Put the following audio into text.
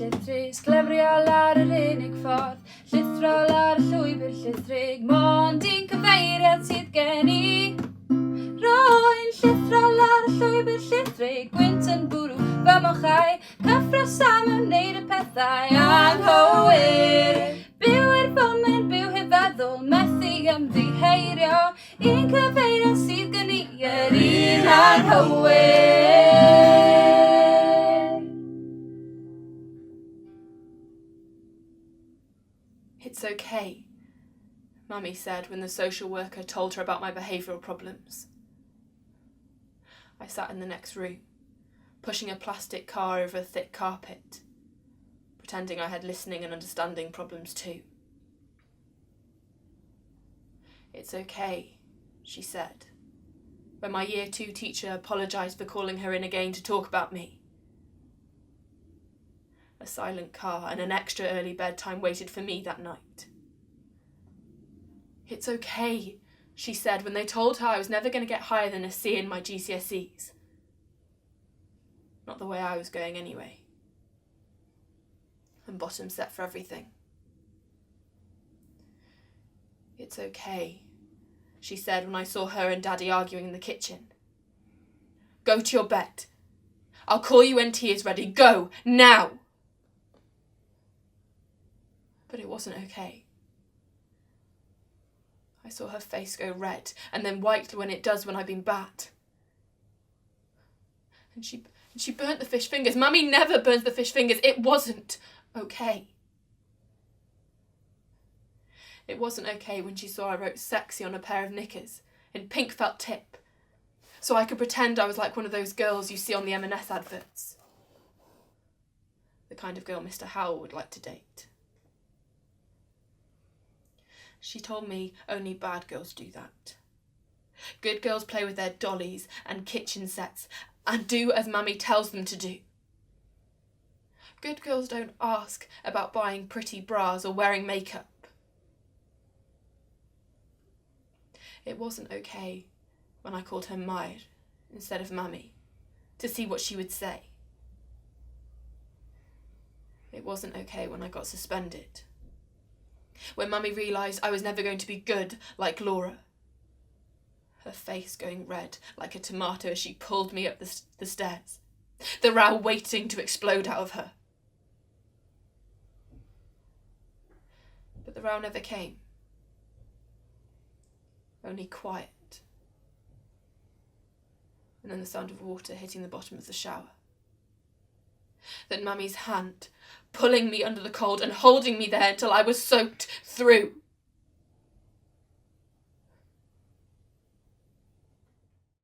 llithrig, sglefriol ar yr unig ffordd, llithrol ar y llwybr llithrig, mond un cyfeiriad sydd gen i. Rwy'n llithrol ar y llwybr llithrig, gwynt yn bwrw fy mochau, cyffro sam yn wneud y pethau anghywir. Byw i'r foment, byw heb feddwl, methu ymddiheirio, un cyfeiriad sydd gen i, yr un anghywir. It's okay, Mummy said when the social worker told her about my behavioural problems. I sat in the next room, pushing a plastic car over a thick carpet, pretending I had listening and understanding problems too. It's okay, she said, when my Year 2 teacher apologised for calling her in again to talk about me. A silent car and an extra early bedtime waited for me that night. It's okay, she said when they told her I was never going to get higher than a C in my GCSEs. Not the way I was going anyway. And bottom set for everything. It's okay, she said when I saw her and Daddy arguing in the kitchen. Go to your bed. I'll call you when tea is ready. Go, now! But it wasn't okay. I saw her face go red and then white when it does when I've been bad. And she burnt the fish fingers. Mummy never burns the fish fingers. It wasn't okay. It wasn't okay when she saw I wrote sexy on a pair of knickers in pink felt tip, so I could pretend I was like one of those girls you see on the M&S adverts. The kind of girl Mr. Howell would like to date. She told me only bad girls do that. Good girls play with their dollies and kitchen sets and do as Mummy tells them to do. Good girls don't ask about buying pretty bras or wearing makeup. It wasn't okay when I called her Mair instead of Mummy to see what she would say. It wasn't okay when I got suspended. When Mummy realised I was never going to be good like Laura. Her face going red like a tomato as she pulled me up the stairs, the row waiting to explode out of her. But the row never came. Only quiet. And then the sound of water hitting the bottom of the shower. Then Mummy's hand pulling me under the cold and holding me there until I was soaked through.